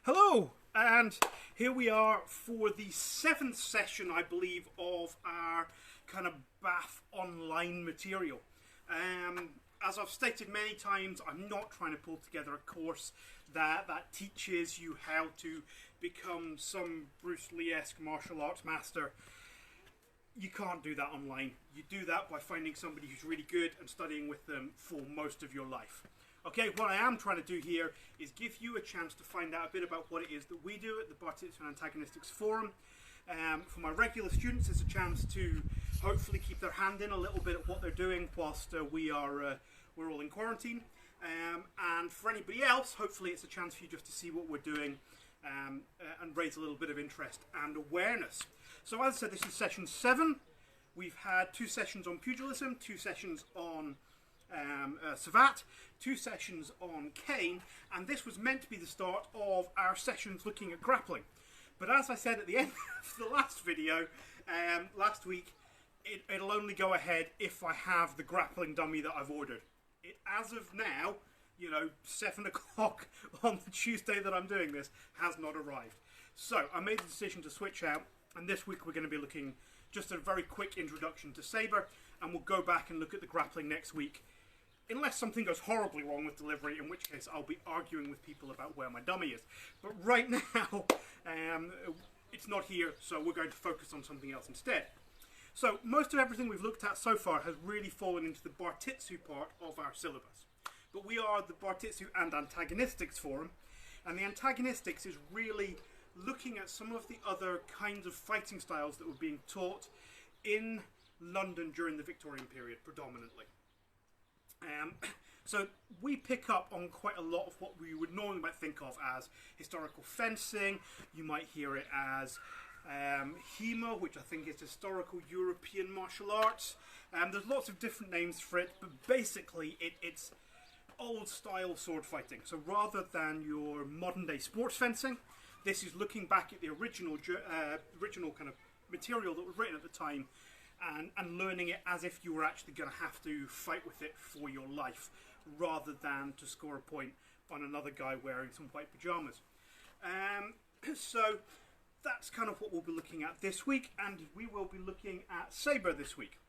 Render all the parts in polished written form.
Hello, and here we are for the 7th session, I believe, of our kind of BAF online material. As I've stated many times, I'm not trying to pull together a course that teaches you how to become some Bruce Lee-esque martial arts master. You can't do that online. You do that by finding somebody who's really good and studying with them for most of your life. Okay, what I am trying to do here is give you a chance to find out a bit about what it is that we do at the Bartitsu and Antagonistics Forum. For my regular students, it's a chance to hopefully keep their hand in a little bit at what they're doing whilst we're all in quarantine. And for anybody else, hopefully it's a chance for you just to see what we're doing and raise a little bit of interest and awareness. So as I said, this is session 7. We've had 2 sessions on pugilism, 2 sessions on Savat, 2 sessions on cane, and this was meant to be the start of our sessions looking at grappling. But as I said at the end of the last video, last week, it'll only go ahead if I have the grappling dummy that I've ordered. As of now, 7 o'clock on the Tuesday that I'm doing this, has not arrived. So I made the decision to switch out, and this week we're going to be looking just at a very quick introduction to saber, and we'll go back and look at the grappling next week. Unless something goes horribly wrong with delivery, in which case I'll be arguing with people about where my dummy is. But right now, it's not here, so we're going to focus on something else instead. So most of everything we've looked at so far has really fallen into the Bartitsu part of our syllabus. But we are the Bartitsu and Antagonistics Forum, and the Antagonistics is really looking at some of the other kinds of fighting styles that were being taught in London during the Victorian period, predominantly. So we pick up on quite a lot of what we would normally might think of as historical fencing. You might hear it as HEMA, which I think is historical European martial arts. There's lots of different names for it, but basically it's old style sword fighting. So rather than your modern day sports fencing, this is looking back at the original kind of material that was written at the time and learning it as if you were actually going to have to fight with it for your life, rather than to score a point on another guy wearing some white pajamas. So that's kind of what we'll be looking at this week, and we will be looking at saber this week.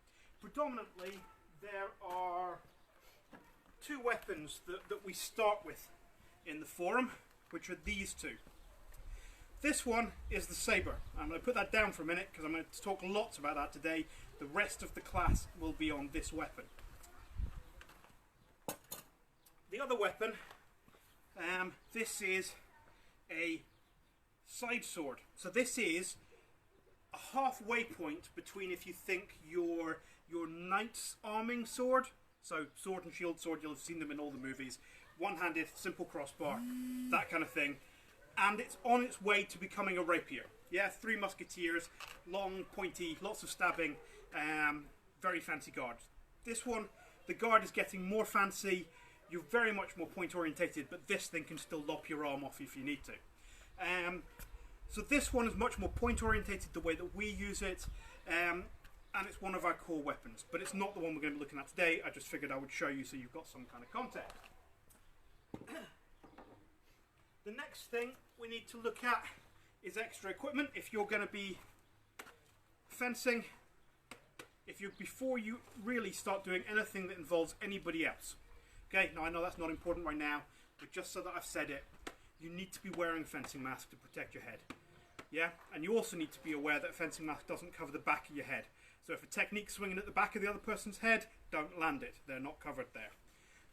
Predominantly, there are 2 weapons that we start with in the forum, which are these 2. This one is the saber. I'm going to put that down for a minute because I'm going to talk lots about that today. The rest of the class will be on this weapon. The other weapon, this is a side sword. So this is a halfway point between, if you think your knight's arming sword, so sword and shield sword, you'll have seen them in all the movies, one-handed, simple crossbar, that kind of thing. And it's on its way to becoming a rapier. Yeah, 3 musketeers, long, pointy, lots of stabbing, very fancy guards. This one, the guard is getting more fancy. You're very much more point orientated, but this thing can still lop your arm off if you need to. So this one is much more point orientated the way that we use it, and it's one of our core weapons. But it's not the one we're going to be looking at today. I just figured I would show you so you've got some kind of context. The next thing we need to look at is extra equipment. If you're going to be fencing, before you really start doing anything that involves anybody else. Okay, now I know that's not important right now, but just so that I've said it, you need to be wearing a fencing mask to protect your head. Yeah, and you also need to be aware that a fencing mask doesn't cover the back of your head. So if a technique's swinging at the back of the other person's head, don't land it. They're not covered there.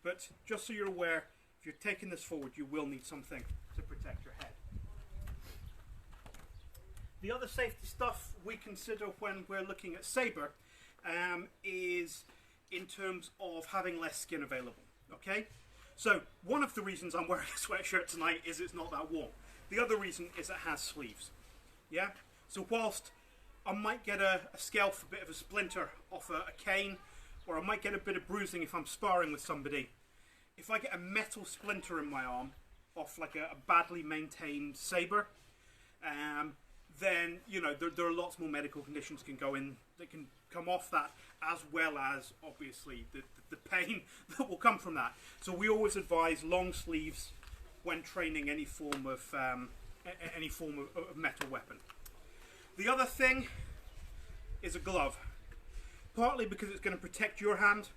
But just so you're aware, if you're taking this forward, you will need something to protect your head. The other safety stuff we consider when we're looking at saber is in terms of having less skin available. Okay? So one of the reasons I'm wearing a sweatshirt tonight is it's not that warm. The other reason is it has sleeves. Yeah? So whilst I might get a scalp, a bit of a splinter off a cane, or I might get a bit of bruising if I'm sparring with somebody, if I get a metal splinter in my arm off like a badly maintained saber, then there are lots more medical conditions can come off that, as well as obviously the pain that will come from that. So we always advise long sleeves when training any form of metal weapon. The other thing is a glove, partly because it's going to protect your hand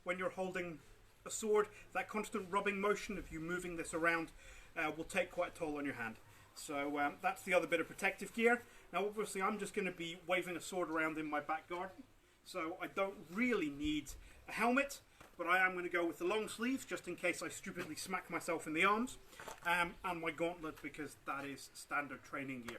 when you're holding a sword. That constant rubbing motion of you moving this around will take quite a toll on your hand. So that's the other bit of protective gear. Now obviously I'm just going to be waving a sword around in my back garden, so I don't really need a helmet, but I am going to go with the long sleeves just in case I stupidly smack myself in the arms, and my gauntlet because that is standard training gear.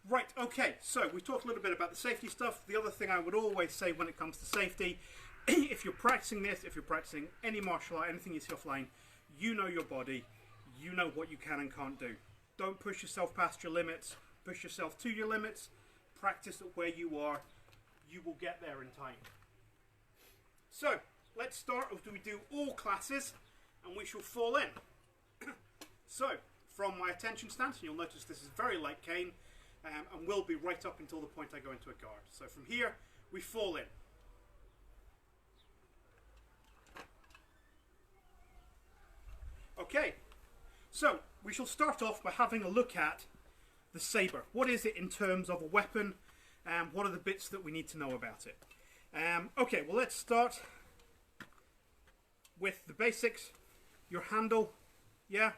Right, okay, so we talked a little bit about the safety stuff. The other thing I would always say when it comes to safety, if you're practicing this, if you're practicing any martial art, anything you see offline, you know your body, you know what you can and can't do. Don't push yourself past your limits, push yourself to your limits, practice at where you are, you will get there in time. So, let's start with, we do all classes, and we shall fall in. So, from my attention stance, and you'll notice this is very light cane, and will be right up until the point I go into a guard. So from here, we fall in. Okay, so we shall start off by having a look at the saber. What is it in terms of a weapon, and what are the bits that we need to know about it? Okay, well let's start with the basics. Your handle, yeah,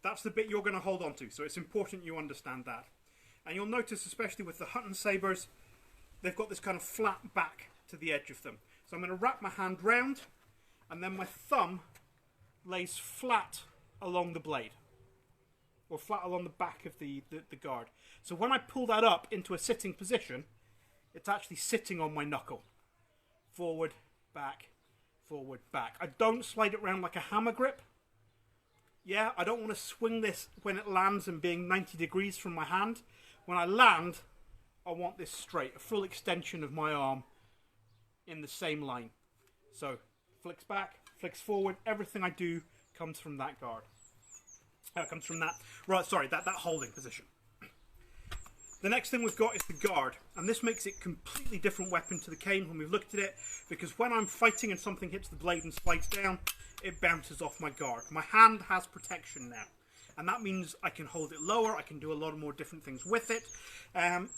that's the bit you're going to hold on to, so it's important you understand that. And you'll notice, especially with the Hutton sabers, they've got this kind of flat back to the edge of them. So I'm going to wrap my hand round, and then my thumb lays flat along the blade, or flat along the back of the guard. So when I pull that up into a sitting position, it's actually sitting on my knuckle. Forward, back, forward, back. I don't slide it around like a hammer grip. Yeah, I don't want to swing this when it lands and being 90 degrees from my hand. When I land, I want this straight, a full extension of my arm in the same line. So, flicks back, flicks forward, everything I do comes from that guard. Comes from that, right, sorry, that holding position. The next thing we've got is the guard, and this makes it a completely different weapon to the cane when we've looked at it, because when I'm fighting and something hits the blade and slides down, it bounces off my guard. My hand has protection now, and that means I can hold it lower, I can do a lot more different things with it.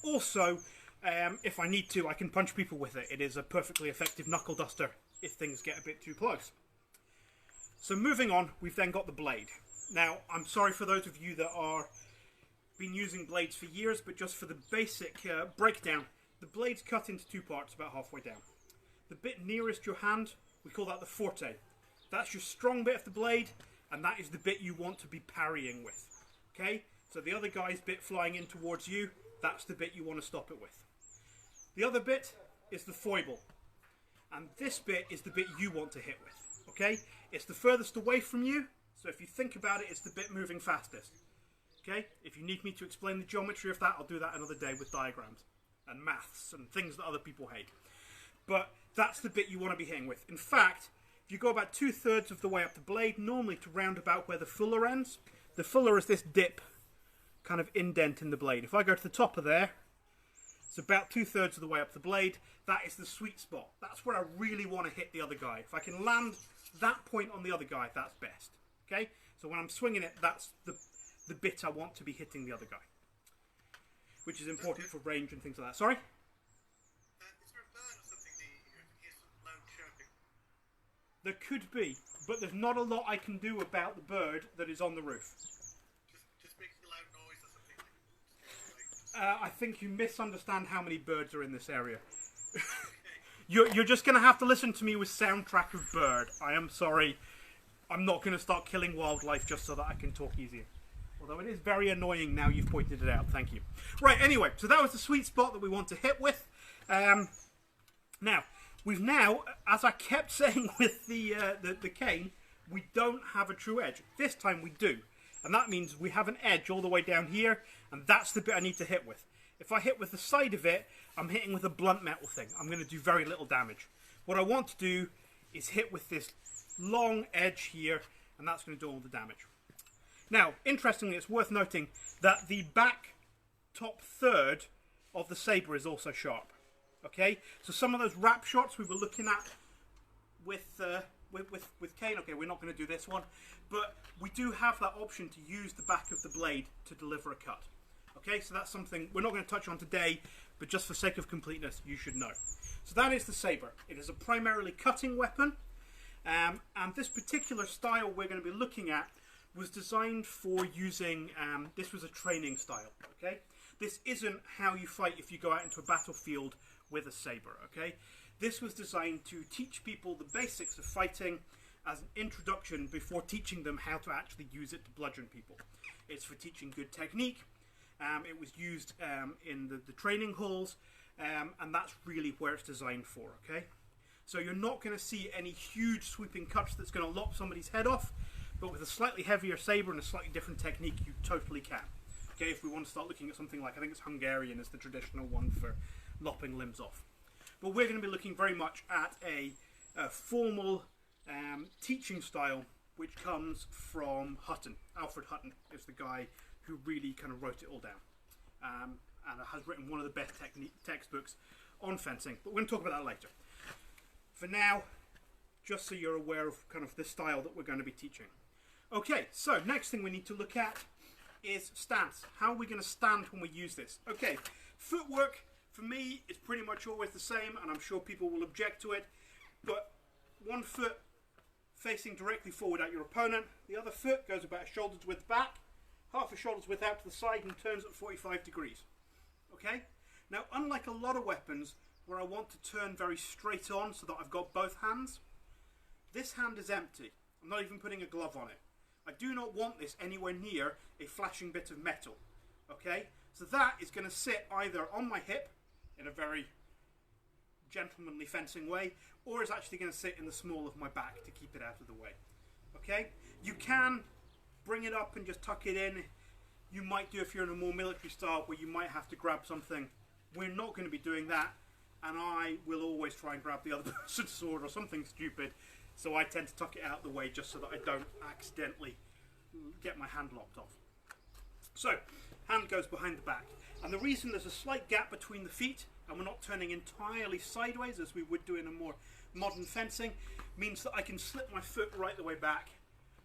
Also, if I need to, I can punch people with it. It is a perfectly effective knuckle duster if things get a bit too close. So moving on, we've then got the blade. Now, I'm sorry for those of you that are been using blades for years, but just for the basic breakdown, the blade's cut into two parts about halfway down. The bit nearest your hand, we call that the forte. That's your strong bit of the blade, and that is the bit you want to be parrying with. Okay? So the other guy's bit flying in towards you, that's the bit you want to stop it with. The other bit is the foible, and this bit is the bit you want to hit with. Okay? It's the furthest away from you, so if you think about it, it's the bit moving fastest. Okay? If you need me to explain the geometry of that, I'll do that another day with diagrams and maths and things that other people hate. But that's the bit you want to be hitting with. In fact, if you go about 2/3 of the way up the blade, normally to round about where the fuller ends, the fuller is this dip, kind of indent in the blade. If I go to the top of there, it's about 2/3 of the way up the blade. That is the sweet spot. That's where I really want to hit the other guy. If I can land that point on the other guy, that's best. Okay? So when I'm swinging it, that's the bit I want to be hitting the other guy, which is important for range and things like that. Sorry? Is there a bird or something that you can hear loud chirping? There could be, but there's not a lot I can do about the bird that is on the roof. Just making a loud noise or something. I think you misunderstand how many birds are in this area. You're just going to have to listen to me with soundtrack of bird. I am sorry. I'm not going to start killing wildlife just so that I can talk easier. Although it is very annoying now you've pointed it out. Thank you. Right, anyway, so that was the sweet spot that we want to hit with. Now, we've now, as I kept saying with the cane, we don't have a true edge. This time we do. And that means we have an edge all the way down here, and that's the bit I need to hit with. If I hit with the side of it, I'm hitting with a blunt metal thing. I'm going to do very little damage. What I want to do is hit with this long edge here, and that's going to do all the damage. Now, interestingly, it's worth noting that the back top third of the saber is also sharp. Okay, so some of those wrap shots we were looking at with with cane, okay, we're not going to do this one, but we do have that option to use the back of the blade to deliver a cut. Okay, so that's something we're not going to touch on today, but just for sake of completeness, you should know. So that is the saber. It is a primarily cutting weapon, and this particular style we're going to be looking at was designed for using, this was a training style, okay? This isn't how you fight if you go out into a battlefield with a saber, okay? This was designed to teach people the basics of fighting as an introduction before teaching them how to actually use it to bludgeon people. It's for teaching good technique. It was used in the training halls, and that's really where it's designed for, okay? So you're not going to see any huge sweeping cuts that's going to lop somebody's head off, but with a slightly heavier saber and a slightly different technique, you totally can. Okay, if we want to start looking at something like, I think it's Hungarian is the traditional one for lopping limbs off. But we're going to be looking very much at a formal teaching style which comes from Hutton. Alfred Hutton is the guy who really kind of wrote it all down, and has written one of the best textbooks on fencing, but we're going to talk about that later. For now, just so you're aware of kind of the style that we're going to be teaching. Okay, so next thing we need to look at is stance. How are we going to stand when we use this? Okay, footwork for me is pretty much always the same, and I'm sure people will object to it, but one foot facing directly forward at your opponent, the other foot goes about a shoulder's width back, half a shoulder's width out to the side, and turns at 45 degrees. Okay? Now, unlike a lot of weapons where I want to turn very straight on so that I've got both hands, this hand is empty. I'm not even putting a glove on it. I do not want this anywhere near a flashing bit of metal. Okay? So that is going to sit either on my hip in a very gentlemanly fencing way, or is actually going to sit in the small of my back to keep it out of the way. Okay? You can bring it up and just tuck it in. You might do if you're in a more military style where you might have to grab something. We're not going to be doing that, and I will always try and grab the other person's sword or something stupid, so I tend to tuck it out of the way just so that I don't accidentally get my hand lopped off. So, hand goes behind the back, and the reason there's a slight gap between the feet and we're not turning entirely sideways as we would do in a more modern fencing means that I can slip my foot right the way back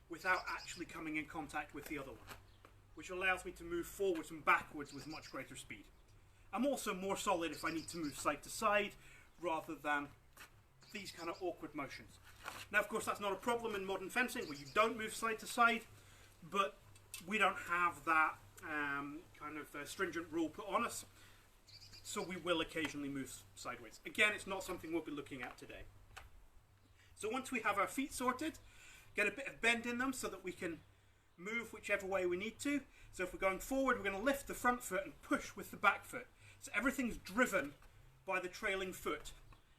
without actually coming in contact with the other one, which allows me to move forwards and backwards with much greater speed. I'm also more solid if I need to move side to side rather than these kind of awkward motions. Now, of course, that's not a problem in modern fencing where you don't move side to side, but we don't have that kind of stringent rule put on us, so we will occasionally move sideways. Again, it's not something we'll be looking at today. So once we have our feet sorted, get a bit of bend in them so that we can move whichever way we need to. So if we're going forward, we're going to lift the front foot and push with the back foot. So everything's driven by the trailing foot.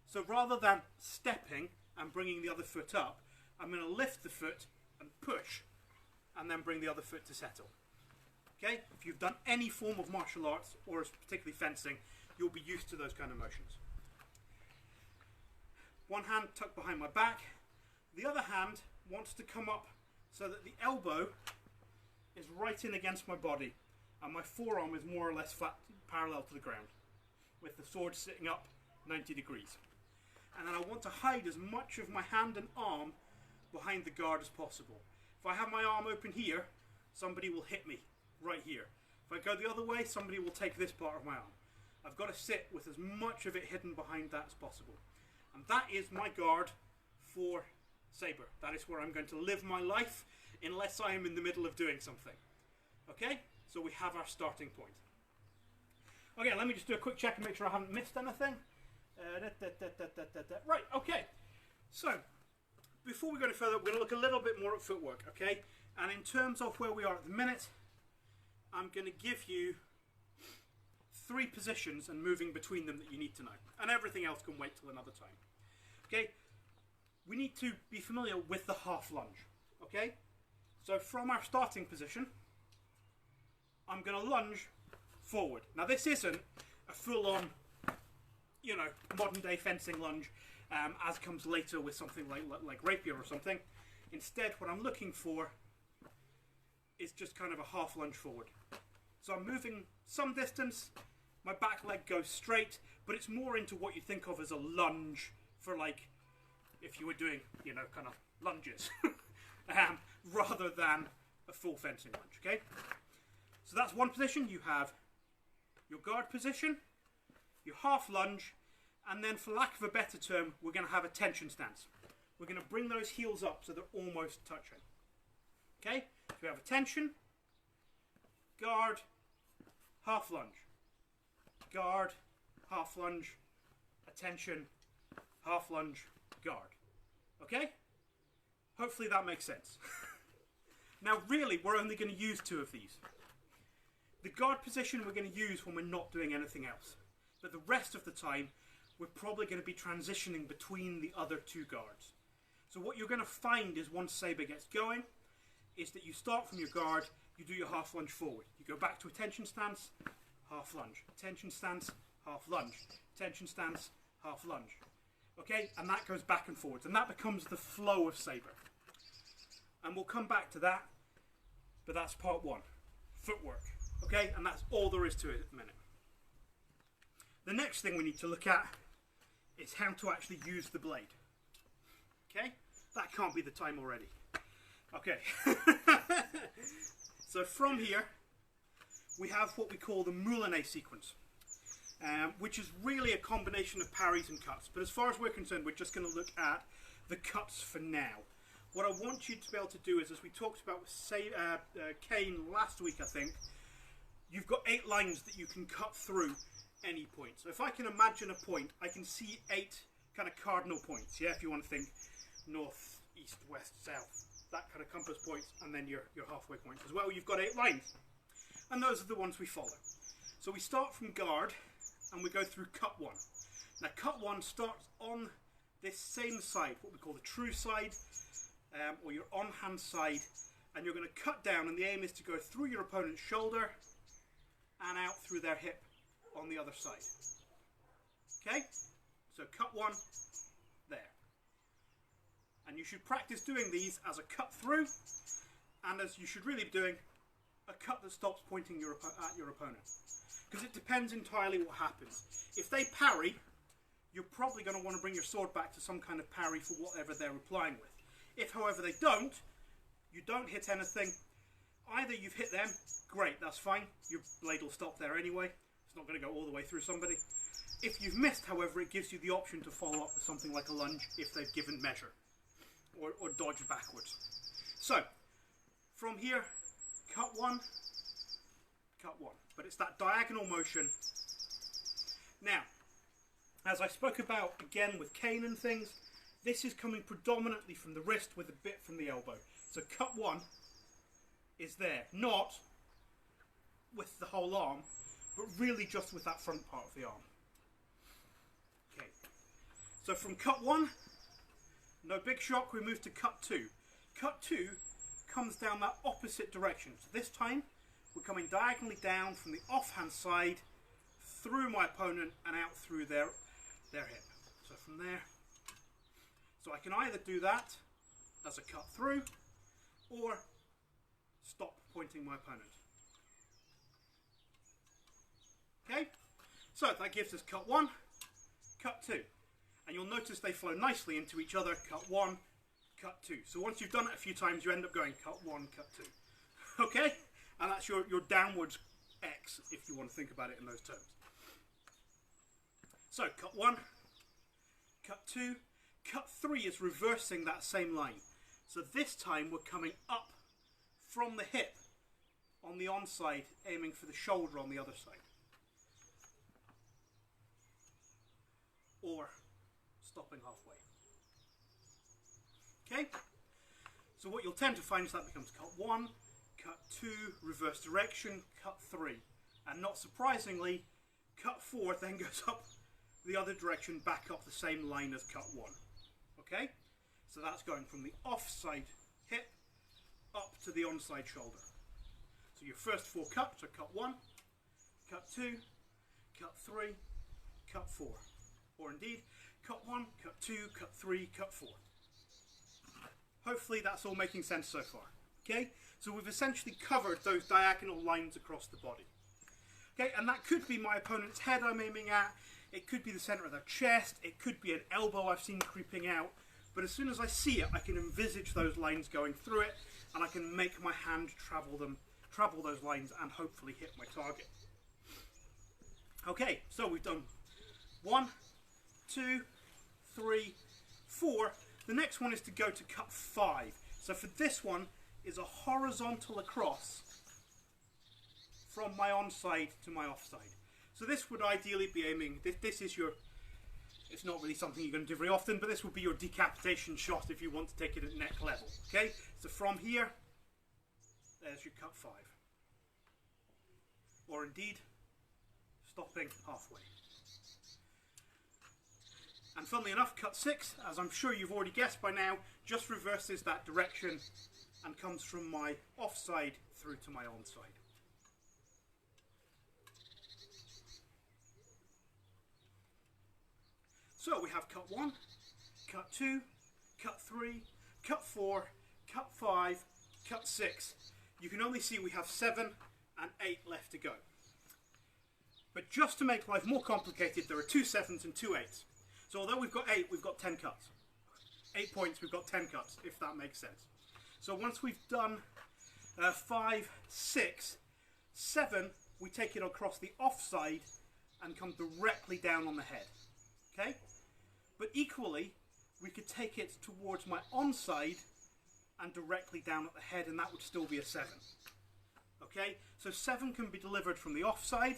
So rather than stepping and bringing the other foot up, I'm going to lift the foot and push, and then bring the other foot to settle. Okay? If you've done any form of martial arts, or particularly fencing, you'll be used to those kind of motions. One hand tucked behind my back. The other hand wants to come up so that the elbow is right in against my body, and my forearm is more or less flat, parallel to the ground, with the sword sitting up 90 degrees. And then I want to hide as much of my hand and arm behind the guard as possible. If I have my arm open here, somebody will hit me right here. If I go the other way, somebody will take this part of my arm. I've got to sit with as much of it hidden behind that as possible. And that is my guard for saber. That is where I'm going to live my life unless I am in the middle of doing something. Okay? So we have our starting point. Okay, let me just do a quick check and make sure I haven't missed anything. Right, okay. So, before we go any further, we're going to look a little bit more at footwork, okay? And in terms of where we are at the minute, I'm going to give you 3 positions and moving between them that you need to know. And everything else can wait till another time. Okay? We need to be familiar with the half lunge, okay? So from our starting position, I'm going to lunge forward. Now this isn't a full-on, you know, modern day fencing lunge as comes later with something like rapier or something. Instead, what I'm looking for is just kind of a half lunge forward. So I'm moving some distance, my back leg goes straight, but it's more into what you think of as a lunge for like if you were doing, you know, kind of lunges, rather than a full fencing lunge, okay? So that's one position. You have your guard position, your half lunge, and then for lack of a better term, we're going to have a tension stance. We're going to bring those heels up so they're almost touching. Okay? So we have a tension, guard, half lunge, guard, half lunge, attention, half lunge, guard. Okay? Hopefully that makes sense. Now really, we're only going to use 2 of these. The guard position we're going to use when we're not doing anything else. But the rest of the time, we're probably going to be transitioning between the other 2 guards. So what you're going to find is once saber gets going, is that you start from your guard, you do your half lunge forward. You go back to a tension stance, half lunge. Tension stance, half lunge. Tension stance, half lunge. Okay, and that goes back and forwards, and that becomes the flow of saber. And we'll come back to that, but that's part 1, footwork. Okay, and that's all there is to it at the minute. The next thing we need to look at is how to actually use the blade. Okay, that can't be the time already. Okay, so from here we have what we call the moulinet sequence, which is really a combination of parries and cuts. But as far as we're concerned, we're just going to look at the cuts for now. What I want you to be able to do is, as we talked about with Kane last week, I think, you've got 8 lines that you can cut through any point. So if I can imagine a point, I can see 8 kind of cardinal points. Yeah, if you want to think north, east, west, south, that kind of compass points, and then your halfway points as well. You've got 8 lines, and those are the ones we follow. So we start from guard, and we go through cut 1. Now cut 1 starts on this same side, what we call the true side, or your on-hand side, and you're going to cut down, and the aim is to go through your opponent's shoulder and out through their hip on the other side. Okay, so cut 1 there, and you should practice doing these as a cut through, and as you should really be doing a cut that stops pointing at your opponent, because it depends entirely what happens. If they parry, you're probably going to want to bring your sword back to some kind of parry for whatever they're replying with. If however they don't, you don't hit anything, either you've hit them, great, that's fine, your blade will stop there anyway. It's not going to go all the way through somebody. If you've missed, however, it gives you the option to follow up with something like a lunge if they've given measure, or dodge backwards. So, from here, cut 1, cut 1. But it's that diagonal motion. Now, as I spoke about again with cane and things, this is coming predominantly from the wrist with a bit from the elbow. So cut 1 is there, not with the whole arm, but really just with that front part of the arm. Okay, so from cut 1, no big shock, we move to cut 2. Cut 2 comes down that opposite direction. So this time, we're coming diagonally down from the offhand side, through my opponent and out through their hip. So from there, so I can either do that as a cut through, or stop pointing my opponent. Okay, so that gives us cut 1, cut 2. And you'll notice they flow nicely into each other, cut 1, cut 2. So once you've done it a few times, you end up going cut 1, cut 2. Okay, and that's your downwards X, if you want to think about it in those terms. So cut 1, cut 2, cut 3 is reversing that same line. So this time we're coming up from the hip on the onside, aiming for the shoulder on the other side. Or stopping halfway. Okay? So what you'll tend to find is that becomes cut 1, cut 2, reverse direction, cut 3. And not surprisingly, cut 4 then goes up the other direction, back up the same line as cut 1. Okay? So that's going from the offside hip up to the onside shoulder. So your first 4 cuts are cut 1, cut 2, cut 3, cut 4. Or indeed, cut 1, cut 2, cut 3, cut 4. Hopefully that's all making sense so far. Okay? So we've essentially covered those diagonal lines across the body. Okay, and that could be my opponent's head I'm aiming at. It could be the center of their chest. It could be an elbow I've seen creeping out But as soon as I see it, I can envisage those lines going through it, and I can make my hand travel those lines and hopefully hit my target. Okay, so we've done 1, 2, 3, 4. The next one is to go to cut 5. So for this one is a horizontal across from my onside to my offside. So this would ideally be aiming, this is your, it's not really something you're going to do very often, but this would be your decapitation shot if you want to take it at neck level. Okay, so from here, there's your cut 5. Or indeed, stopping halfway. And funnily enough, cut 6, as I'm sure you've already guessed by now, just reverses that direction and comes from my offside through to my onside. So we have cut 1, cut 2, cut 3, cut 4, cut 5, cut 6. You can only see we have 7 and 8 left to go. But just to make life more complicated, there are 2 7s and 2 8s. So although we've got 8, we've got 10 cuts. 8 points, we've got 10 cuts, if that makes sense. So once we've done 5, 6, 7, we take it across the offside and come directly down on the head. Okay? But equally, we could take it towards my onside and directly down at the head, and that would still be a 7. Okay? So 7 can be delivered from the offside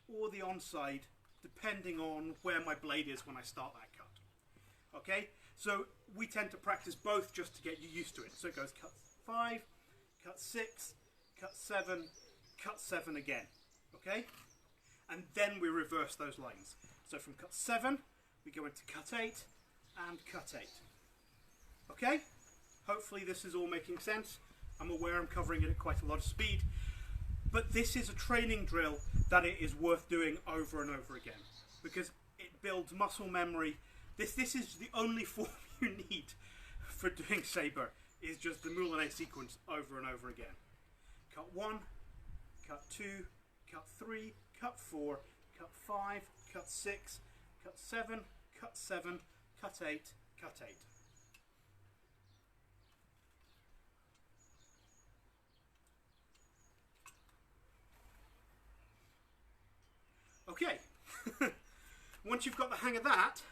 or the onside, depending on where my blade is when I start that cut. Okay? So we tend to practice both just to get you used to it. So it goes cut 5, cut 6, cut 7, cut 7 again. Okay? And then we reverse those lines. So from cut 7, we go into cut 8 and cut 8. Okay? Hopefully this is all making sense. I'm aware I'm covering it at quite a lot of speed. But this is a training drill that it is worth doing over and over again, because it builds muscle memory. This is the only form you need for doing saber, is just the Moulinet sequence over and over again. Cut 1, cut 2, cut 3, cut 4, cut 5, cut 6, cut 7, cut 7, cut 8, cut 8. Okay, once you've got the hang of that,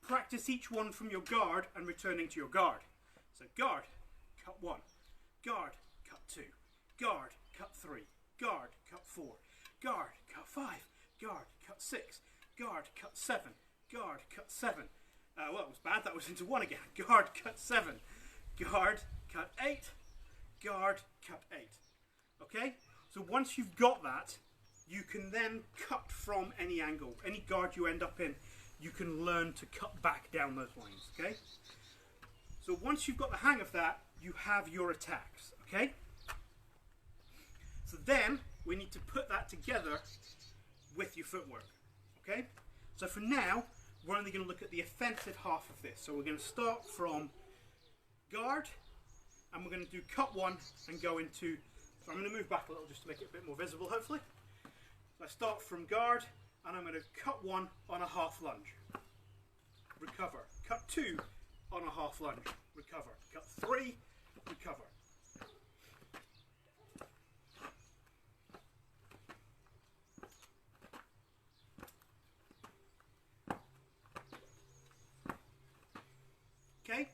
practice each one from your guard and returning to your guard. So guard, cut 1, guard, cut 2, guard, cut 3, guard, cut 4, guard, cut 5, guard, cut 6, guard, cut 7, guard, cut 7. Well, that was bad, that was into 1 again. Guard, cut 7, guard, cut 8, guard, cut 8. Okay, so once you've got that, you can then cut from any angle. Any guard you end up in, you can learn to cut back down those lines, okay? So once you've got the hang of that, you have your attacks, okay? So then, we need to put that together with your footwork, okay? So for now, we're only going to look at the offensive half of this. So we're going to start from guard, and we're going to do cut 1 and go into... So I'm going to move back a little just to make it a bit more visible, hopefully. So I start from guard, and I'm going to cut 1 on a half lunge, recover, cut 2 on a half lunge, recover, cut 3, recover. Okay,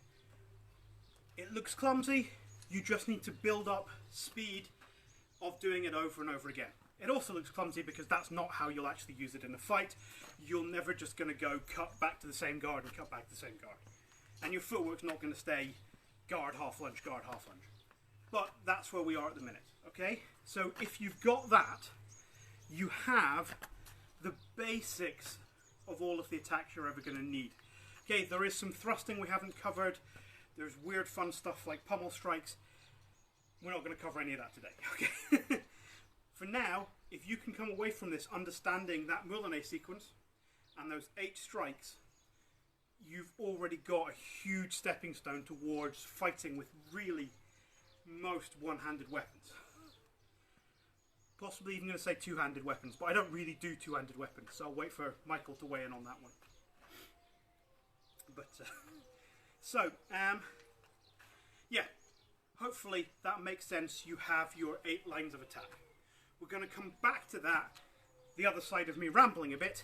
it looks clumsy, you just need to build up speed of doing it over and over again. It also looks clumsy because that's not how you'll actually use it in a fight. You're never just going to go cut back to the same guard and cut back to the same guard. And your footwork's not going to stay guard, half lunge, guard, half lunge. But that's where we are at the minute, okay? So if you've got that, you have the basics of all of the attacks you're ever going to need. Okay, there is some thrusting we haven't covered. There's weird fun stuff like pummel strikes. We're not going to cover any of that today, okay? For now, if you can come away from this understanding that Moulinet sequence and those 8 strikes, you've already got a huge stepping stone towards fighting with really most one-handed weapons. Possibly even going to say two-handed weapons, but I don't really do two-handed weapons, so I'll wait for Michael to weigh in on that one. But So, yeah, hopefully that makes sense. You have your 8 lines of attack. We're going to come back to that, the other side of me rambling a bit,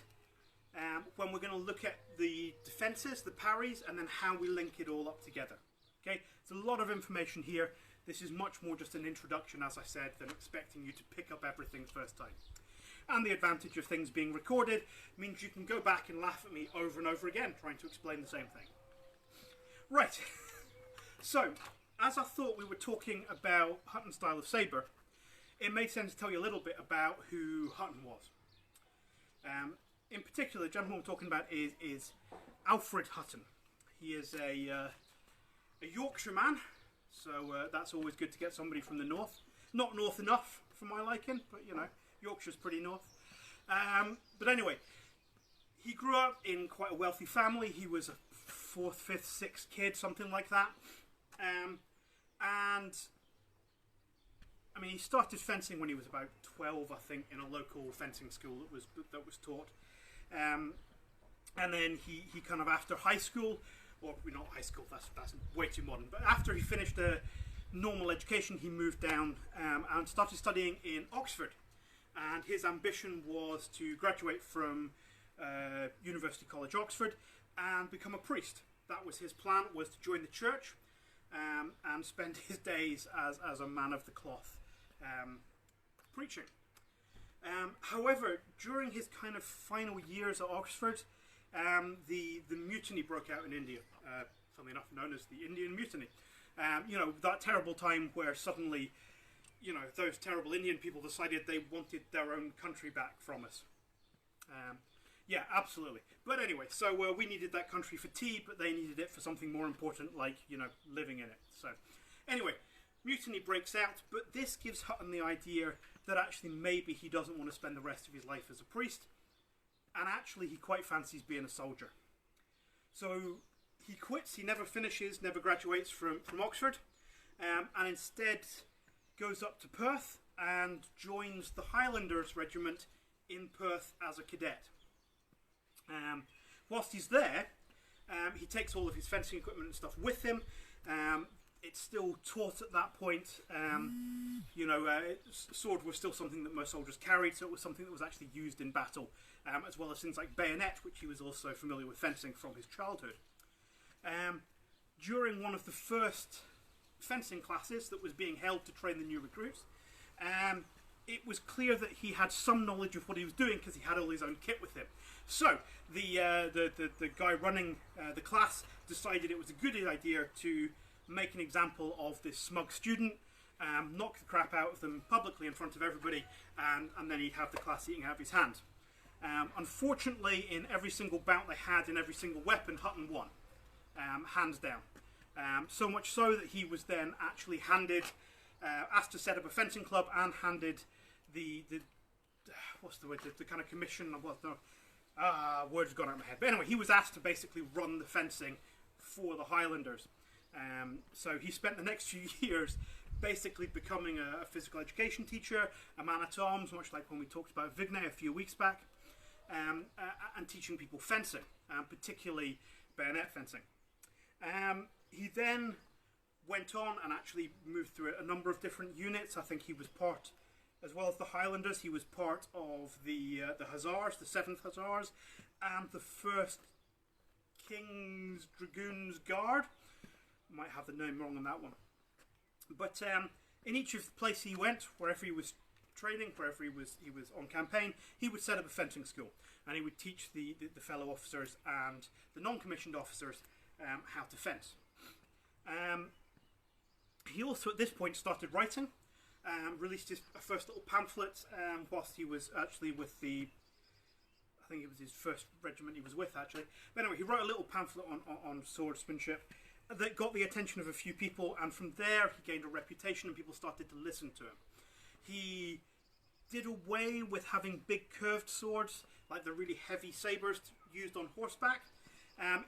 when we're going to look at the defenses, the parries, and then how we link it all up together. Okay, it's a lot of information here. This is much more just an introduction, as I said, than expecting you to pick up everything first time. And the advantage of things being recorded means you can go back and laugh at me over and over again trying to explain the same thing. Right, so as I thought we were talking about Hutton's style of saber, it made sense to tell you a little bit about who Hutton was. In particular, the gentleman we're talking about is Alfred Hutton. He is a Yorkshire man, so that's always good to get somebody from the north. Not north enough for my liking, but you know, Yorkshire's pretty north. But anyway, he grew up in quite a wealthy family. He was a 4th, 5th, 6th kid, something like that. And I mean, he started fencing when he was about 12, I think, in a local fencing school that was taught. And then he kind of, after high school, or not high school, that's way too modern, but after he finished a normal education, he moved down and started studying in Oxford. And his ambition was to graduate from University College Oxford and become a priest. That was his plan, was to join the church and spend his days as a man of the cloth preaching. However, during his kind of final years at Oxford, the mutiny broke out in India, funnily enough known as the Indian Mutiny. You know, that terrible time where suddenly, you know, those terrible Indian people decided they wanted their own country back from us. Yeah, absolutely. But anyway, so we needed that country for tea, but they needed it for something more important, like, you know, living in it. So anyway, mutiny breaks out, but this gives Hutton the idea that actually maybe he doesn't want to spend the rest of his life as a priest, and actually he quite fancies being a soldier. So he quits, he never finishes, never graduates from Oxford, and instead goes up to Perth and joins the Highlanders Regiment in Perth as a cadet. Whilst he's there, he takes all of his fencing equipment and stuff with him. It's still taught at that point. You know, sword was still something that most soldiers carried, so it was something that was actually used in battle, as well as things like bayonet, which he was also familiar with fencing from his childhood. During one of the first fencing classes that was being held to train the new recruits, it was clear that he had some knowledge of what he was doing because he had all his own kit with him. So the guy running the class decided it was a good idea to make an example of this smug student, knock the crap out of them publicly in front of everybody, and then he'd have the class eating out of his hand. Unfortunately, in every single bout they had in every single weapon, Hutton won, hands down. So much so that he was then actually handed, asked to set up a fencing club and handed the what's the word, the kind of commission, words gone out of my head. But anyway, he was asked to basically run the fencing for the Highlanders. So he spent the next few years basically becoming a physical education teacher, a man-at-arms, much like when we talked about Vignay a few weeks back, and teaching people fencing, particularly bayonet fencing. He then went on and actually moved through a number of different units. I think he was part, as well as the Highlanders, he was part of the Hussars, the 7th Hussars, and the 1st King's Dragoons Guard. Might have the name wrong on that one. But in each of the places he went, wherever he was training, wherever he was on campaign, he would set up a fencing school, and he would teach the fellow officers and the non-commissioned officers how to fence. He also at this point started writing, released his first little pamphlets whilst he was actually with I think it was his first regiment he was with actually. But anyway, he wrote a little pamphlet on swordsmanship that got the attention of a few people, and from there he gained a reputation and people started to listen to him. He did away with having big curved swords like the really heavy sabers used on horseback,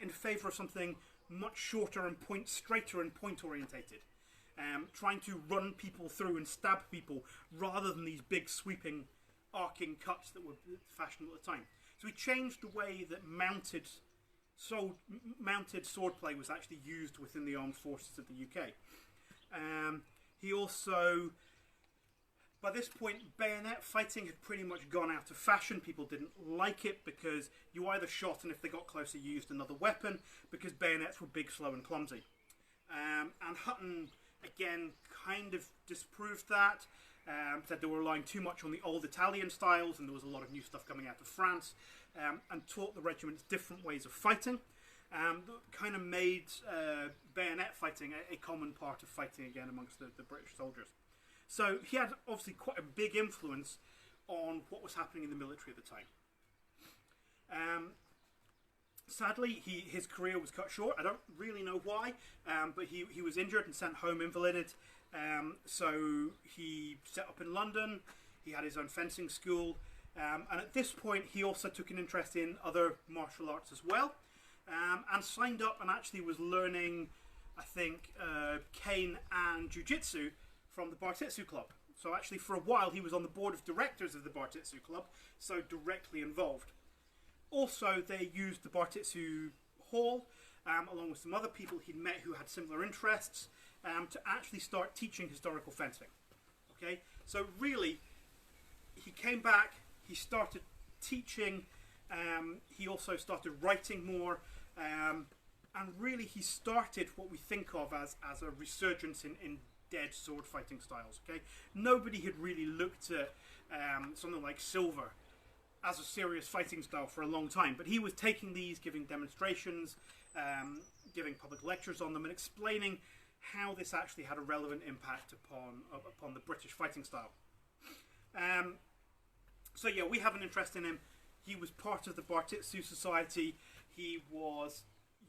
in favour of something much shorter and straighter and point orientated, trying to run people through and stab people rather than these big sweeping arcing cuts that were fashionable at the time. So he changed the way that mounted mounted swordplay was actually used within the armed forces of the UK. He also, by this point, bayonet fighting had pretty much gone out of fashion. People didn't like it because you either shot, and if they got closer, you used another weapon, because bayonets were big, slow, and clumsy. And Hutton, again, kind of disproved that. Said they were relying too much on the old Italian styles, and there was a lot of new stuff coming out of France, and taught the regiments different ways of fighting. Kind of made bayonet fighting a common part of fighting again amongst the British soldiers. So he had obviously quite a big influence on what was happening in the military at the time. Sadly, his career was cut short. I don't really know why, but he was injured and sent home invalided. So he set up in London. He had his own fencing school. And at this point, he also took an interest in other martial arts as well. And signed up and actually was learning, I think, cane and jiu-jitsu from the Bartitsu Club. So actually for a while he was on the board of directors of the Bartitsu Club, so directly involved. Also they used the Bartitsu Hall, along with some other people he'd met who had similar interests, to actually start teaching historical fencing. Okay, so really he came back, he started teaching, he also started writing more, and really he started what we think of as a resurgence in dead sword fighting styles. Okay, nobody had really looked at something like silver as a serious fighting style for a long time, but he was taking these, giving demonstrations, giving public lectures on them, and explaining how this actually had a relevant impact upon the British fighting style. So yeah, we have an interest in him. He was part of the Bartitsu Society. He was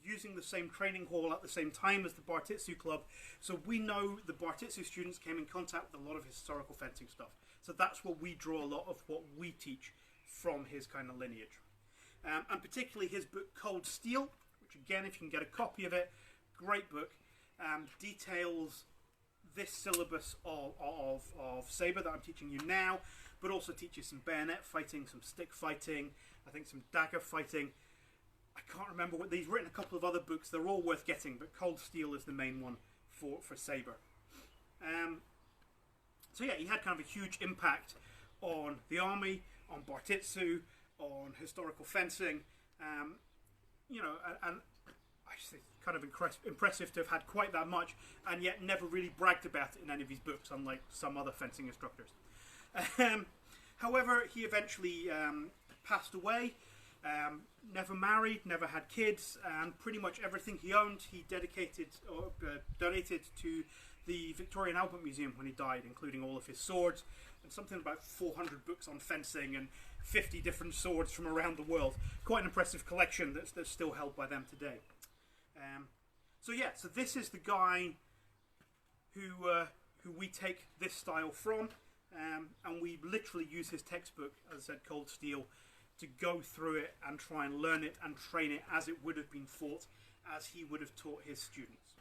using the same training hall at the same time as the Bartitsu Club. So we know the Bartitsu students came in contact with a lot of historical fencing stuff. So that's where we draw a lot of what we teach from his kind of lineage. And particularly his book Cold Steel, which again, if you can get a copy of it, great book, details this syllabus of saber that I'm teaching you now, but also teaches some bayonet fighting, some stick fighting, I think some dagger fighting. I can't remember what he's written. A couple of other books. They're all worth getting, but Cold Steel is the main one for saber. So yeah, he had kind of a huge impact on the army, on Bartitsu, on historical fencing. You know, and I just think it's kind of impressive to have had quite that much, and yet never really bragged about it in any of his books, unlike some other fencing instructors. However, he eventually passed away. Never married, never had kids, and pretty much everything he owned he dedicated or donated to the Victoria and Albert Museum when he died, including all of his swords and something about 400 books on fencing and 50 different swords from around the world. Quite an impressive collection that's still held by them today. So yeah, so this is the guy who we take this style from, and we literally use his textbook, as I said, Cold Steel, to go through it and try and learn it and train it as it would have been taught, as he would have taught his students.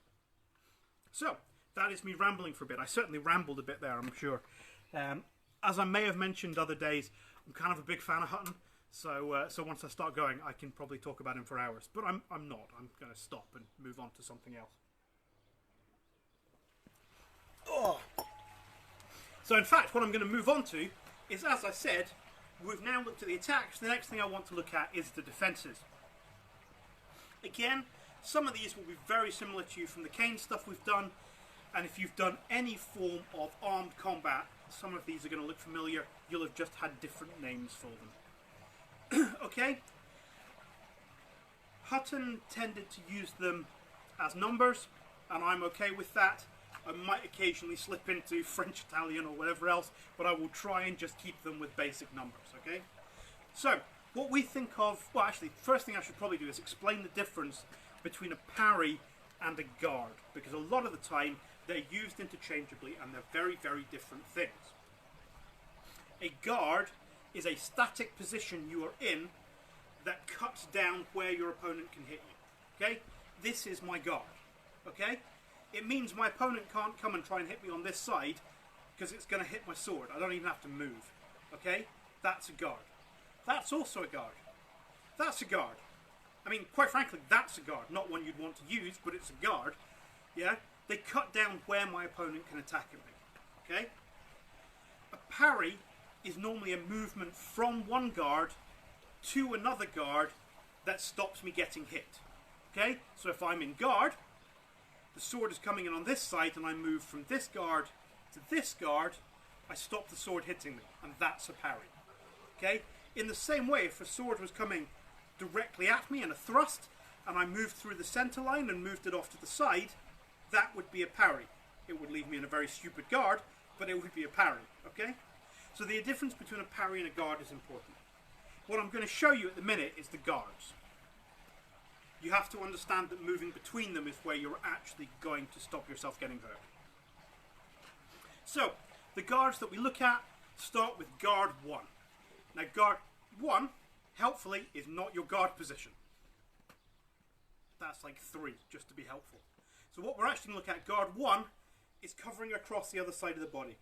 So, that is me rambling for a bit. I certainly rambled a bit there, I'm sure. As I may have mentioned other days, I'm kind of a big fan of Hutton, so once I start going, I can probably talk about him for hours. But I'm not. I'm going to stop and move on to something else. Oh. So in fact, what I'm going to move on to is, as I said, we've now looked at the attacks. The next thing I want to look at is the defences. Again, some of these will be very similar to you from the cane stuff we've done, and if you've done any form of armed combat, some of these are going to look familiar. You'll have just had different names for them. Okay? Hutton tended to use them as numbers, and I'm okay with that. I might occasionally slip into French, Italian, or whatever else, but I will try and just keep them with basic numbers, okay? So, what we think of... Well, actually, first thing I should probably do is explain the difference between a parry and a guard, because a lot of the time they're used interchangeably and they're very, very different things. A guard is a static position you are in that cuts down where your opponent can hit you, okay? This is my guard, okay? It means my opponent can't come and try and hit me on this side because it's going to hit my sword. I don't even have to move. Okay? That's a guard. That's also a guard. That's a guard. I mean, quite frankly, that's a guard. Not one you'd want to use, but it's a guard. Yeah? They cut down where my opponent can attack at me. Okay? A parry is normally a movement from one guard to another guard that stops me getting hit. Okay? So if I'm in guard, the sword is coming in on this side and I move from this guard to this guard, I stop the sword hitting me, and that's a parry. Okay? In the same way, if a sword was coming directly at me in a thrust, and I moved through the center line and moved it off to the side, that would be a parry. It would leave me in a very stupid guard, but it would be a parry. Okay? So the difference between a parry and a guard is important. What I'm going to show you at the minute is the guards. You have to understand that moving between them is where you're actually going to stop yourself getting hurt. So, the guards that we look at start with guard 1. Now, guard 1, helpfully, is not your guard position. That's like 3, just to be helpful. So what we're actually going to look at, guard 1, is covering across the other side of the body.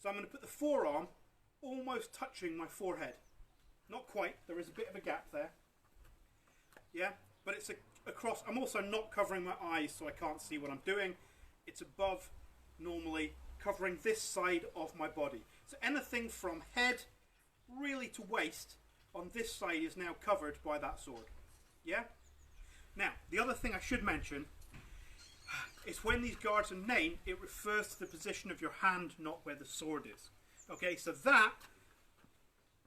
So I'm going to put the forearm almost touching my forehead. Not quite, there is a bit of a gap there. Yeah, but it's across. I'm also not covering my eyes so I can't see what I'm doing. It's above, normally, covering this side of my body. So anything from head really to waist on this side is now covered by that sword. Yeah? Now, the other thing I should mention is when these guards are named, it refers to the position of your hand, not where the sword is. Okay, so that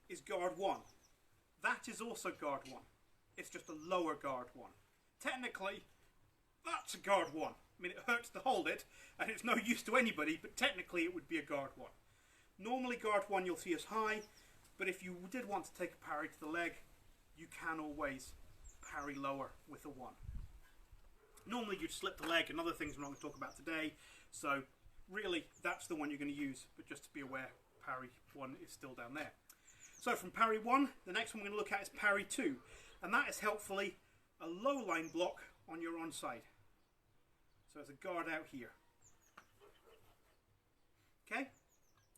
is guard 1. That is also guard 1. It's just a lower guard 1. Technically, that's a guard 1. I mean, it hurts to hold it, and it's no use to anybody, but technically it would be a guard 1. Normally guard 1 you'll see as high, but if you did want to take a parry to the leg, you can always parry lower with a 1. Normally you'd slip the leg and other things we're not going to talk about today, so really that's the one you're going to use, but just to be aware, parry 1 is still down there. So from parry 1, the next one we're going to look at is parry 2, and that is helpfully a low line block on your onside. So it's a guard out here. Okay?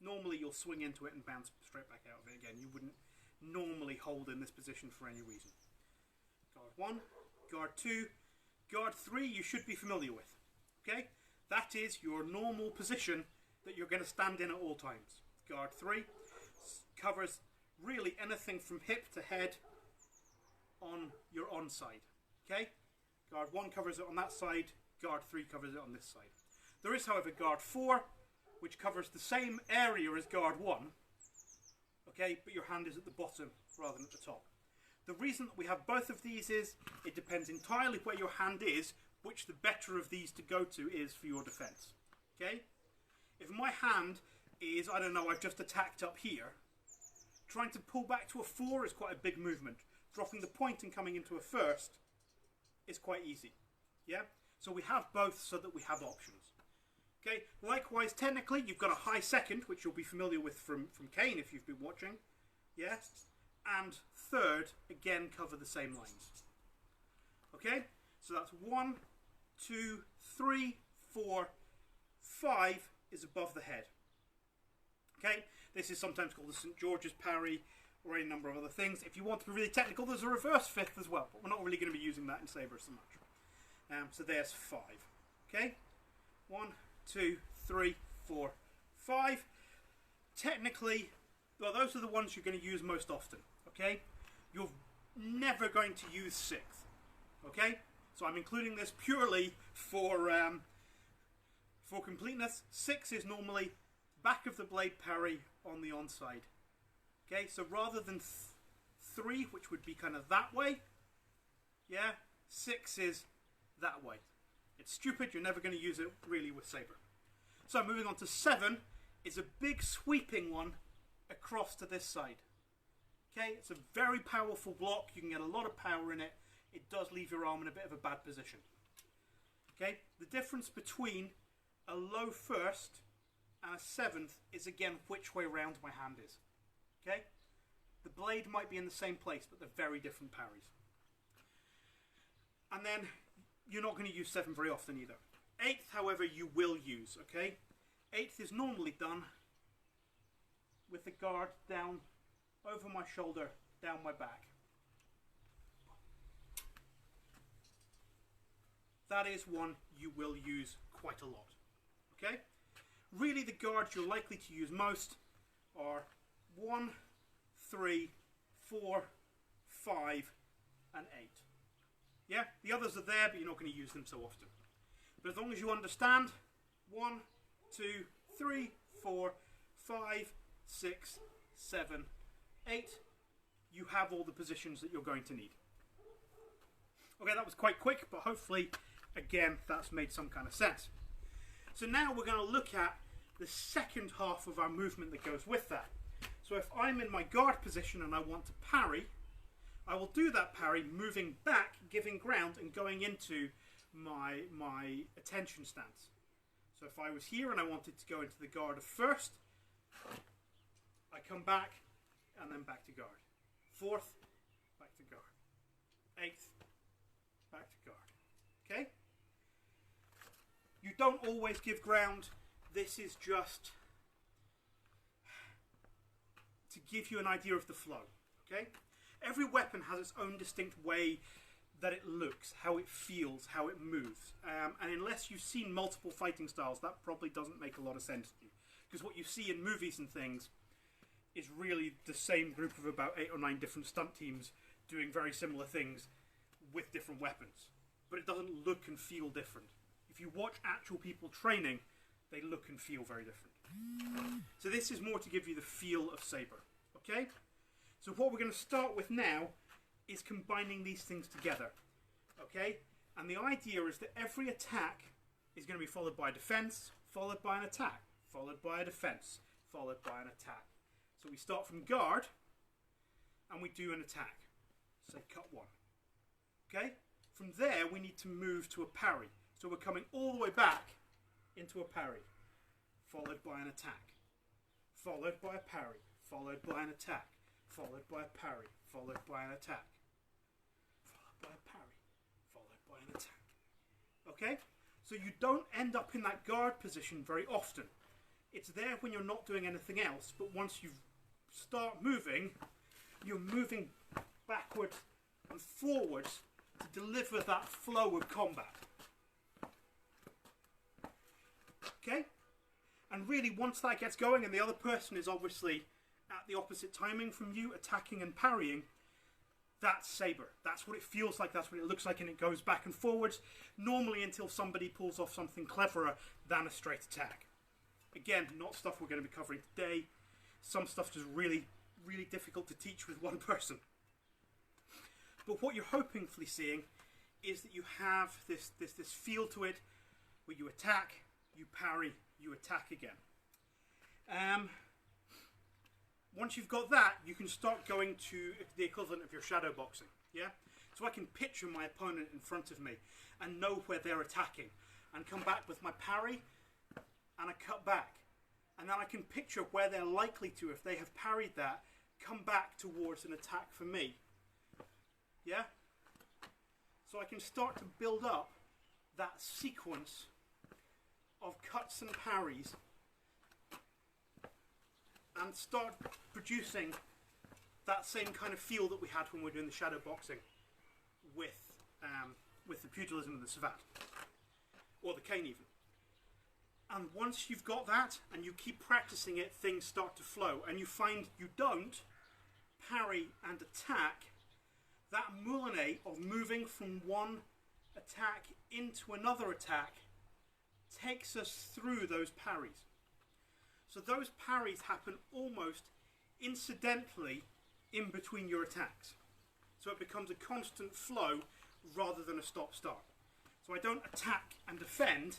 Normally you'll swing into it and bounce straight back out of it again. You wouldn't normally hold in this position for any reason. Guard 1, guard 2, guard 3 you should be familiar with. Okay? That is your normal position that you're going to stand in at all times. Guard 3 covers really anything from hip to head on your onside. Okay? Guard 1 covers it on that side, guard 3 covers it on this side. There is, however, guard 4, which covers the same area as guard 1, okay, but your hand is at the bottom rather than at the top. The reason that we have both of these is it depends entirely where your hand is, which the better of these to go to is for your defense. Okay? If my hand is, I don't know, I've just attacked up here, trying to pull back to a 4 is quite a big movement. Dropping the point and coming into a first is quite easy. Yeah? So we have both so that we have options. Okay? Likewise, technically, you've got a high second, which you'll be familiar with from Kane if you've been watching. Yeah? And third, again, cover the same lines. Okay? So that's 1, 2, 3, 4, 5 is above the head. Okay? This is sometimes called the St. George's parry, or any number of other things. If you want to be really technical, there's a reverse 5th as well, but we're not really going to be using that in saber so much. So there's 5. Okay? 1, 2, 3, 4, 5. Technically, well, those are the ones you're going to use most often. Okay? You're never going to use 6th. Okay? So I'm including this purely for completeness. 6 is normally back of the blade parry on the onside. Okay, so rather than 3, which would be kind of that way, yeah, 6 is that way. It's stupid, you're never going to use it really with saber. So moving on to 7 is a big sweeping one across to this side. Okay, it's a very powerful block, you can get a lot of power in it. It does leave your arm in a bit of a bad position. Okay, the difference between a low first and a 7th is again which way round my hand is. Okay? The blade might be in the same place, but they're very different parries. And then, you're not going to use 7 very often either. 8th, however, you will use, okay? 8th is normally done with the guard down over my shoulder, down my back. that is one you will use quite a lot. Okay? Really, the guards you're likely to use most are 1, 3, 4, 5, and 8. Yeah? The others are there, but you're not going to use them so often. But as long as you understand 1, 2, 3, 4, 5, 6, 7, 8, you have all the positions that you're going to need. Okay, that was quite quick, but hopefully, again, that's made some kind of sense. So now we're going to look at the second half of our movement that goes with that. So if I'm in my guard position and I want to parry, I will do that parry moving back, giving ground, and going into my attention stance. So if I was here and I wanted to go into the guard first, I come back and then back to guard. 4th, back to guard. 8th, back to guard. Okay? You don't always give ground. This is just to give you an idea of the flow. Okay? Every weapon has its own distinct way that it looks, how it feels, how it moves. And unless you've seen multiple fighting styles, that probably doesn't make a lot of sense to you. Because what you see in movies and things is really the same group of about 8 or 9 different stunt teams doing very similar things with different weapons. But it doesn't look and feel different. If you watch actual people training, they look and feel very different. So this is more to give you the feel of saber. Okay? So what we're going to start with now is combining these things together. Okay? And the idea is that every attack is going to be followed by a defense, followed by an attack, followed by a defense, followed by an attack. So we start from guard, and we do an attack. Say cut 1. Okay? From there, we need to move to a parry. So we're coming all the way back into a parry, followed by an attack, followed by a parry, followed by an attack, followed by a parry, followed by an attack, followed by a parry, followed by an attack. Okay? So you don't end up in that guard position very often. It's there when you're not doing anything else, but once you start moving, you're moving backwards and forwards to deliver that flow of combat. Okay? And really, once that gets going, and the other person is obviously at the opposite timing from you, attacking and parrying, that's saber. That's what it feels like, that's what it looks like, and it goes back and forwards, normally until somebody pulls off something cleverer than a straight attack. Again, not stuff we're going to be covering today. Some stuff is really, really difficult to teach with one person. But what you're hopefully seeing is that you have this feel to it where you attack, you parry, you attack again. Once you've got that, you can start going to the equivalent of your shadow boxing. Yeah? So I can picture my opponent in front of me and know where they're attacking and come back with my parry and I cut back. And then I can picture where they're likely to, if they have parried that, come back towards an attack for me. Yeah? So I can start to build up that sequence of cuts and parries and start producing that same kind of feel that we had when we were doing the shadow boxing with the pugilism and the savate, or the cane even. And once you've got that and you keep practicing it, things start to flow, and you find you don't parry and attack. That moulinet of moving from one attack into another attack takes us through those parries. So those parries happen almost incidentally in between your attacks. So it becomes a constant flow rather than a stop-start. So I don't attack and defend,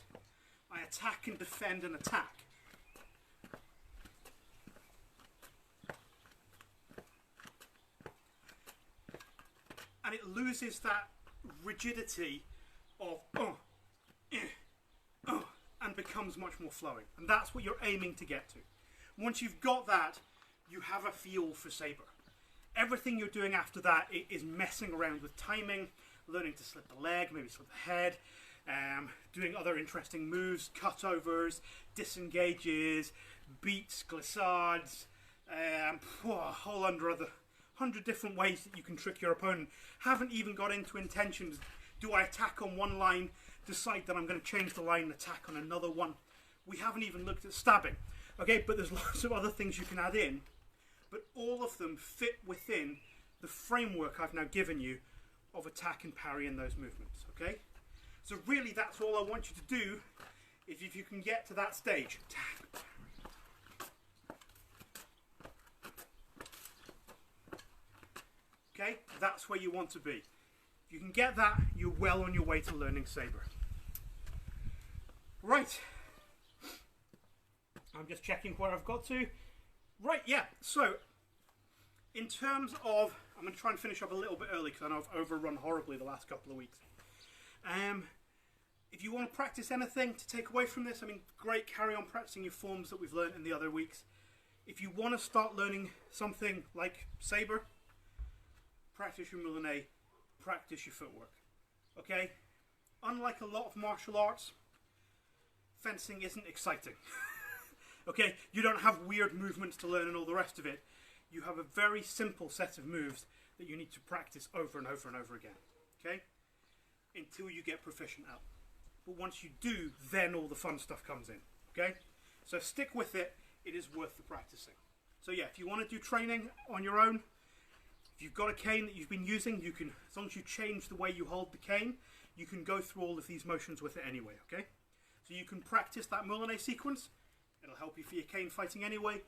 I attack and defend and attack. And it loses that rigidity of and becomes much more flowing. And that's what you're aiming to get to. Once you've got that, you have a feel for saber. Everything you're doing after that is messing around with timing, learning to slip the leg, maybe slip the head, doing other interesting moves, cutovers, disengages, beats, glissades, a whole other 100 different ways that you can trick your opponent. Haven't even got into intentions. Do I attack on one line, decide that I'm going to change the line and attack on another one. We haven't even looked at stabbing. Okay, but there's lots of other things you can add in. But all of them fit within the framework I've now given you of attack and parry in those movements. Okay? So really that's all I want you to do if you can get to that stage. Attack, parry. Okay? That's where you want to be. If you can get that, you're well on your way to learning saber. Right. I'm just checking where I've got to. Right, yeah. So, in terms of... I'm going to try and finish up a little bit early because I know I've overrun horribly the last couple of weeks. If you want to practice anything to take away from this, I mean, great, carry on practicing your forms that we've learned in the other weeks. If you want to start learning something like saber, practice your moulinet, practice your footwork. Okay? Unlike a lot of martial arts, fencing isn't exciting. Okay? You don't have weird movements to learn and all the rest of it. You have a very simple set of moves that you need to practice over and over and over again. Okay? Until you get proficient at. But once you do, then all the fun stuff comes in. Okay? So stick with it. It is worth the practicing. So yeah, if you want to do training on your own, if you've got a cane that you've been using, you can, as long as you change the way you hold the cane, you can go through all of these motions with it anyway, okay? So you can practice that moulinet sequence. It'll help you for your cane fighting anyway.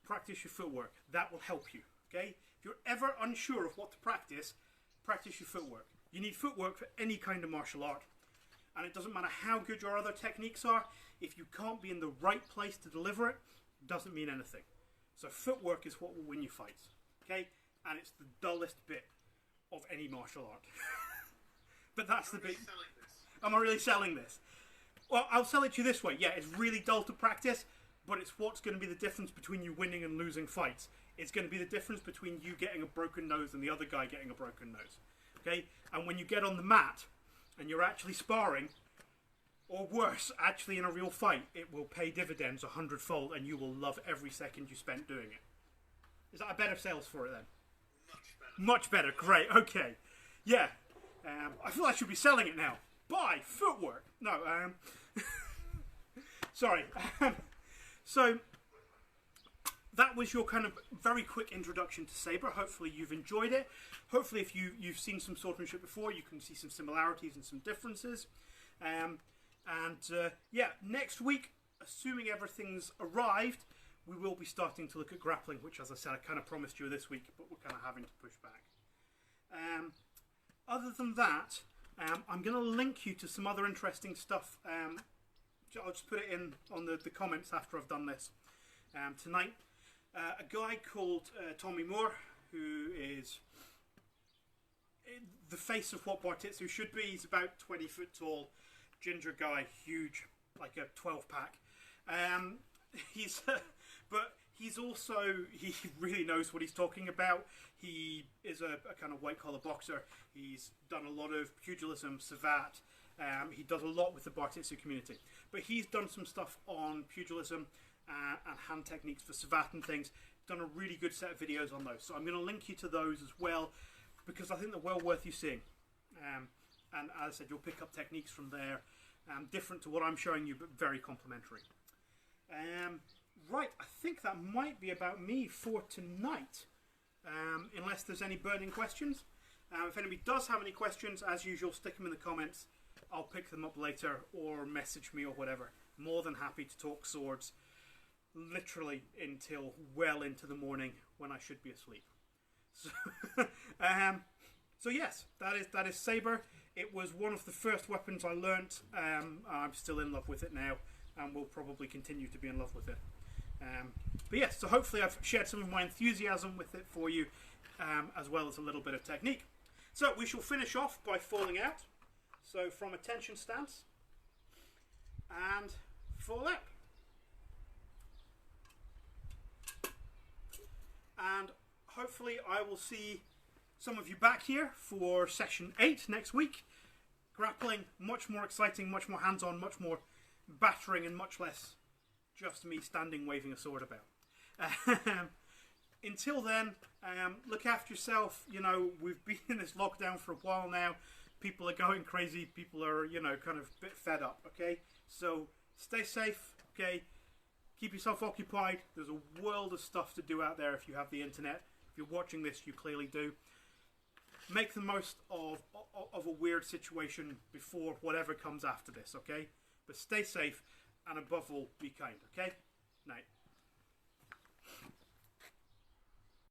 Practice your footwork. That will help you, okay? If you're ever unsure of what to practice your footwork. You need footwork for any kind of martial art. And it doesn't matter how good your other techniques are, if you can't be in the right place to deliver it, it doesn't mean anything. So footwork is what will win you fights, okay? And it's the dullest bit of any martial art. But that's the bit. Am I really selling this? Well, I'll sell it to you this way. Yeah, it's really dull to practice, but it's what's going to be the difference between you winning and losing fights. It's going to be the difference between you getting a broken nose and the other guy getting a broken nose. Okay? And when you get on the mat and you're actually sparring, or worse, actually in a real fight, it will pay dividends 100-fold and you will love every second you spent doing it. Is that a better sales for it then? Much better. Great. Okay. Yeah. I feel I should be selling it now. Buy footwork. No. Sorry. So that was your kind of very quick introduction to saber. Hopefully you've enjoyed it. Hopefully if you've seen some swordsmanship before, you can see some similarities and some differences. Yeah, next week, assuming everything's arrived, we will be starting to look at grappling, which, as I said, I kind of promised you this week, but we're kind of having to push back. Other than that, I'm going to link you to some other interesting stuff. I'll just put it in on the comments after I've done this tonight. A guy called Tommy Moore, who is the face of what Bartitsu should be. He's about 20 foot tall, ginger guy, huge, like a 12-pack. But he's also, he really knows what he's talking about. He is a kind of white-collar boxer. He's done a lot of pugilism, savate. He does a lot with the Bartitsu community. But he's done some stuff on pugilism and hand techniques for savate and things. Done a really good set of videos on those. So I'm going to link you to those as well, because I think they're well worth you seeing. And as I said, you'll pick up techniques from there, different to what I'm showing you, but very complementary. Right, I think that might be about me for tonight, unless there's any burning questions. If anybody does have any questions, as usual, stick them in the comments. I'll pick them up later or message me or whatever. More than happy to talk swords, literally until well into the morning when I should be asleep. So yes, that is saber. It was one of the first weapons I learnt. I'm still in love with it now, and will probably continue to be in love with it. But yes, so hopefully I've shared some of my enthusiasm with it for you, as well as a little bit of technique. So we shall finish off by falling out. So from attention stance, and fall out. And hopefully I will see some of you back here for session 8 next week. Grappling, much more exciting, much more hands-on, much more battering, and much less just me standing waving a sword about. Until then, look after yourself. You know, we've been in this lockdown for a while now. People are going crazy. People are, you know, kind of a bit fed up, okay? So stay safe, okay? Keep yourself occupied. There's a world of stuff to do out there if you have the internet. If you're watching this, you clearly do. Make the most of a weird situation before whatever comes after this, okay? But stay safe, and above all, be kind, okay? Night.